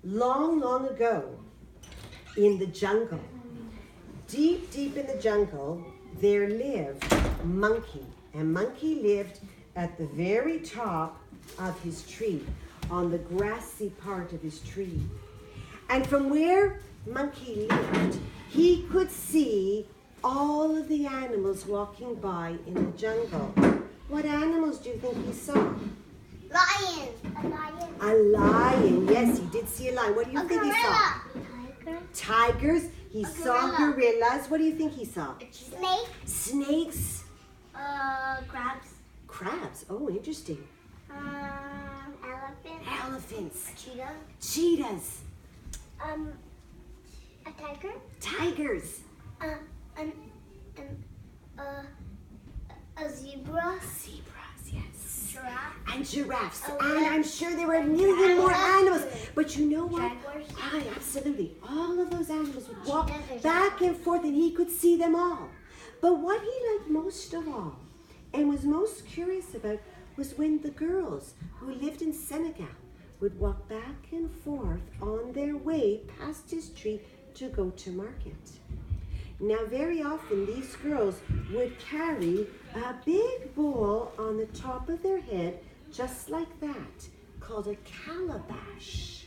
Long, long ago, in the jungle, deep, deep in the jungle, there lived Monkey. And Monkey lived at the very top of his tree, on the grassy part of his tree. And from where Monkey lived, he could see all of the animals walking by in the jungle. What animals do you think he saw? Lion. A lion. A lion. Yes, he did see a lion. What do you think he saw? Tiger. Tigers. He saw gorillas. What do you think he saw? Snake. Snakes. Crabs. Crabs. Oh, interesting. Elephant. Elephants. Cheetah. Cheetahs. A tiger. Tigers. A zebra. Zebras, yes. Giraffe. And giraffes. Oh, And yeah. I'm sure there were a million more animals. But you know what? Jaguars. Absolutely. All of those animals would walk back and forth and he could see them all. But what he liked most of all and was most curious about was when the girls who lived in Senegal would walk back and forth on their way past his tree to go to market. Now, very often these girls would carry a big bowl on the top of their head, just like that, called a calabash.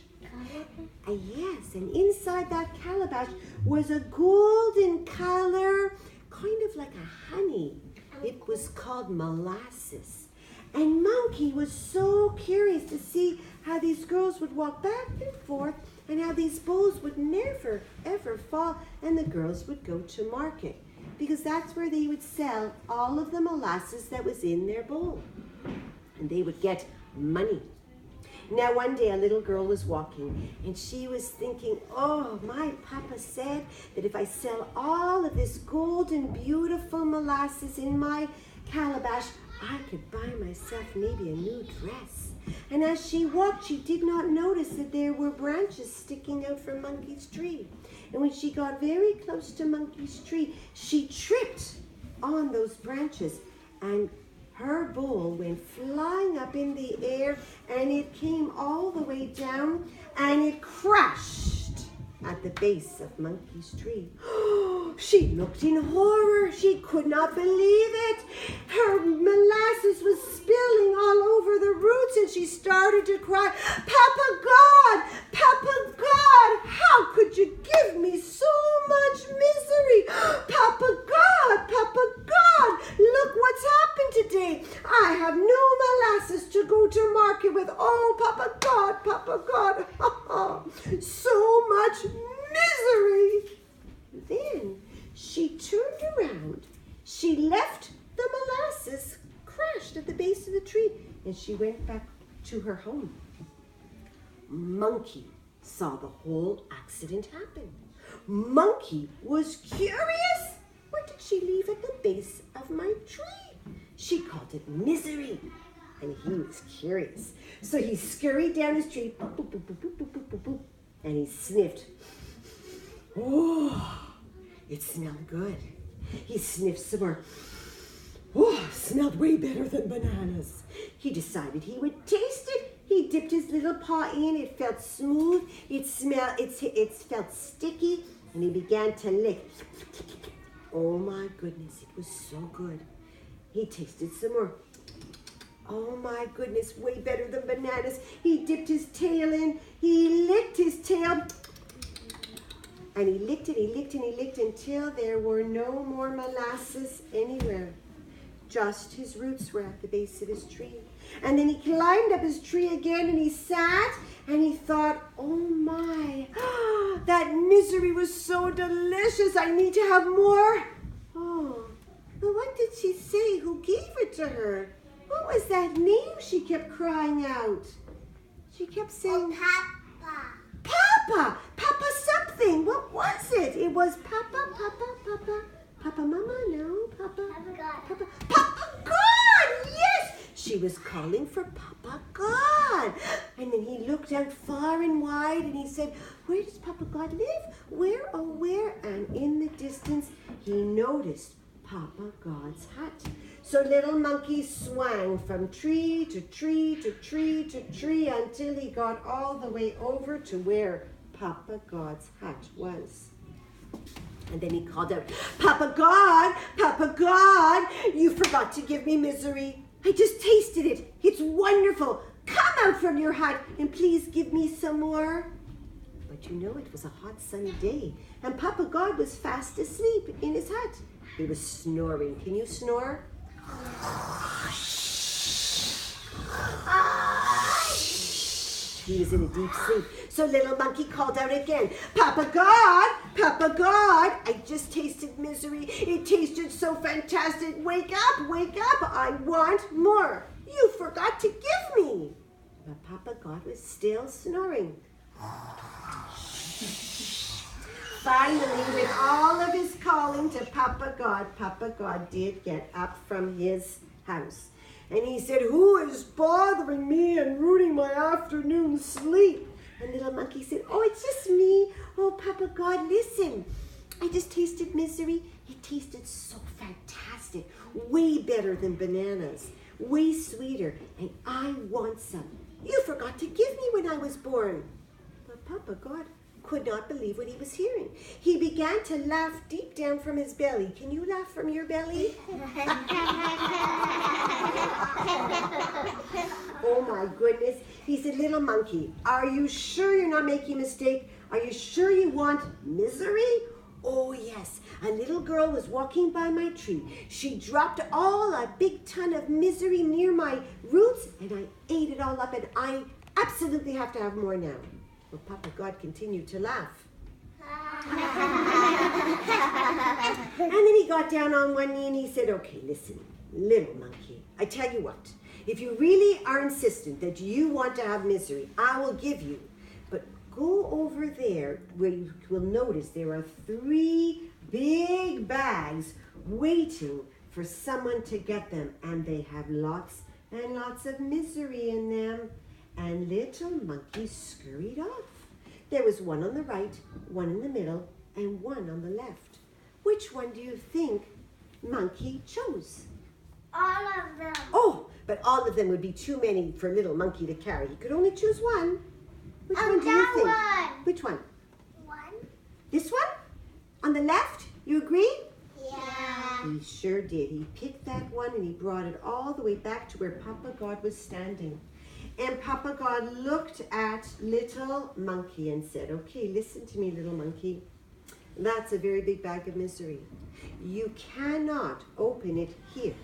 Yes, and inside that calabash was a golden color, kind of like a honey. It was called molasses. And Monkey was so curious to see how these girls would walk back and forth and how these bowls would never, ever fall and the girls would go to market because that's where they would sell all of the molasses that was in their bowl. And they would get money. Now one day a little girl was walking and she was thinking, oh, my papa said that if I sell all of this golden, beautiful molasses in my calabash, I could buy myself maybe a new dress. And as she walked, she did not notice that there were branches sticking out from Monkey's tree. And when she got very close to Monkey's tree, she tripped on those branches and her bowl went flying up in the air and it came all the way down and it crashed at the base of Monkey's tree. She looked in horror. She could not believe it. Her molasses was spilling all over the roots and she started to cry, Papa God, how could you give me so much misery? Papa God, look what's happened today. I have no molasses to go to market with. Oh, Papa God, so much misery. Then she turned around. She left the molasses crashed at the base of the tree and she went back to her home. Monkey saw the whole accident happen. Monkey was curious. What did she leave at the base of my tree? She called it misery. And he was curious. So he scurried down his tree, boop, boop, boop, boop, boop, boop, boop, boop, and he sniffed. Oh, it smelled good. He sniffed some more. Oh, smelled way better than bananas. He decided he would taste it. He dipped his little paw in. It felt smooth. It felt sticky. And he began to lick. Oh my goodness, it was so good. He tasted some more. Oh my goodness, way better than bananas. He dipped his tail in. He licked his tail. And he licked it, he licked and he licked until there were no more molasses anywhere. Just his roots were at the base of his tree. And then he climbed up his tree again and he sat and he thought, oh my, that misery was so delicious. I need to have more. Oh, but what did she say? Who gave it to her? What was that name she kept crying out? She kept saying, Papa! Papa something! What was it? It was Papa Mama? No, Papa God! Yes! She was calling for Papa God. And then he looked out far and wide and he said, where does Papa God live? Where, oh where? And in the distance, he noticed Papa God's hut. So little monkey swung from tree to tree to tree to tree until he got all the way over to where Papa God's hut was. And then he called out, Papa God, you forgot to give me misery. I just tasted it. It's wonderful. Come out from your hut and please give me some more. But you know, it was a hot sunny day and Papa God was fast asleep in his hut. He was snoring. Can you snore? He was in a deep sleep. So little monkey called out again, Papa God, I just tasted misery. It tasted so fantastic. Wake up, I want more. You forgot to give me. But Papa God was still snoring. Finally, with all of his calling to Papa God did get up from his house. And he said, who is bothering me and ruining my afternoon sleep? And little monkey said, oh, it's just me. Oh, Papa God, listen. I just tasted misery. It tasted so fantastic. Way better than bananas. Way sweeter. And I want some. You forgot to give me when I was born. But Papa God could not believe what he was hearing. He began to laugh deep down from his belly. Can you laugh from your belly? Oh my goodness. He said, little monkey, are you sure you're not making a mistake? Are you sure you want misery? Oh yes, a little girl was walking by my tree. She dropped a big ton of misery near my roots and I ate it all up and I absolutely have to have more now. Well, Papa God continued to laugh. And then he got down on one knee and he said, okay, listen, little monkey, I tell you what, if you really are insistent that you want to have misery, I will give you. But go over there where you will notice there are 3 big bags waiting for someone to get them. And they have lots and lots of misery in them. And little monkey scurried off. There was one on the right, one in the middle, and one on the left. Which one do you think monkey chose? All of them. Oh, but all of them would be too many for little monkey to carry. He could only choose one. Which one do you think? One. Which one? One. This one? On the left? You agree? Yeah. He sure did. He picked that one and he brought it all the way back to where Papa God was standing. And Papa God looked at little monkey and said, okay, listen to me, little monkey. That's a very big bag of misery. You cannot open it here.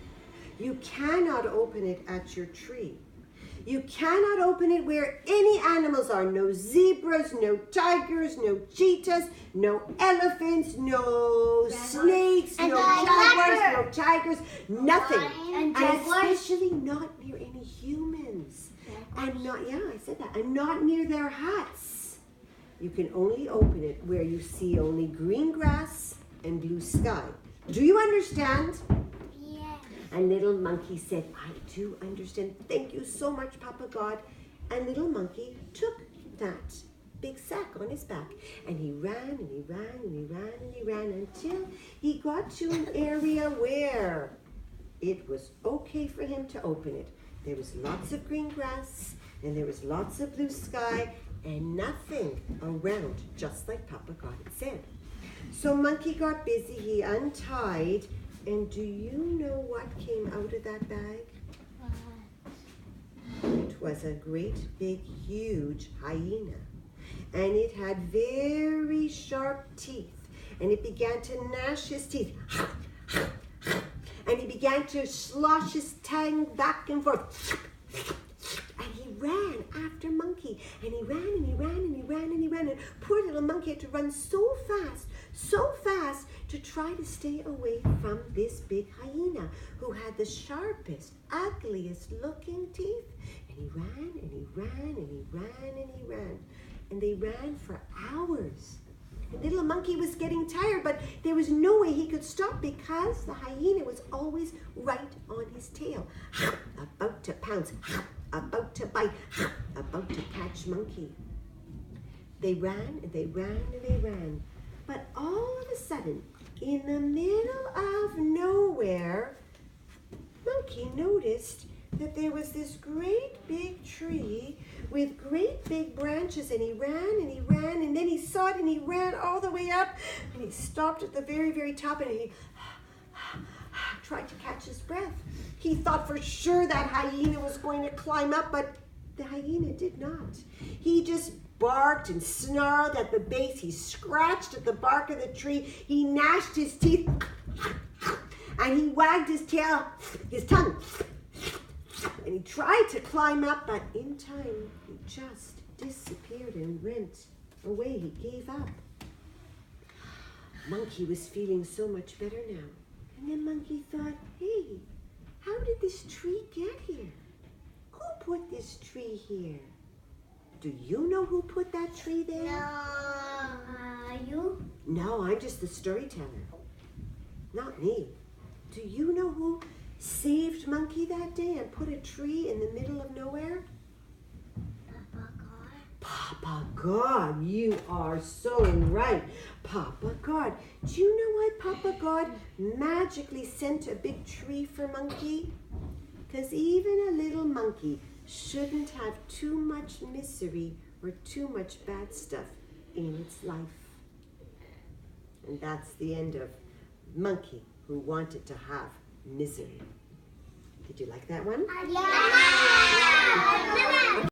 You cannot open it at your tree. You cannot open it where any animals are. No zebras, no tigers, no cheetahs, no elephants, no snakes, no jaguars, no tigers, nothing. And especially not near any humans. And not, I said that. And not near their huts. You can only open it where you see only green grass and blue sky. Do you understand? Yes. And little monkey said, I do understand. Thank you so much, Papa God. And little monkey took that big sack on his back. And he ran and he ran and he ran and he ran until he got to an area where it was okay for him to open it. There was lots of green grass and there was lots of blue sky and nothing around, just like Papa God had said. So monkey got busy, he untied, and do you know what came out of that bag? It was a great big huge hyena. And it had very sharp teeth. And it began to gnash his teeth. And he began to slosh his tongue back and forth. And he ran after monkey. And he ran and he ran and he ran and he ran. And poor little monkey had to run so fast to try to stay away from this big hyena who had the sharpest, ugliest looking teeth. And he ran and he ran and he ran and he ran. And they ran for hours. The little monkey was getting tired, but there was no way he could stop because the hyena was always right on his tail. About to pounce, about to bite, about to catch monkey. They ran and they ran and they ran. But all of a sudden, in the middle of nowhere, Monkey noticed that there was this great big tree with great big branches, and he ran and he ran, and then he saw it and he ran all the way up, and he stopped at the very, very top, and he tried to catch his breath. He thought for sure that hyena was going to climb up, but the hyena did not. He just barked and snarled at the base. He scratched at the bark of the tree. He gnashed his teeth, and he wagged his tail, his tongue. And he tried to climb up, but in time, he just disappeared and went away. He gave up. Monkey was feeling so much better now. And then Monkey thought, hey, how did this tree get here? Who put this tree here? Do you know who put that tree there? No. You? No, I'm just the storyteller. Not me. Do you know who saved Monkey that day and put a tree in the middle of nowhere? Papa God. Papa God, you are so right. Papa God. Do you know why Papa God magically sent a big tree for Monkey? Because even a little monkey shouldn't have too much misery or too much bad stuff in its life. And that's the end of Monkey Who Wanted to Have Misery. Did you like that one? Yeah.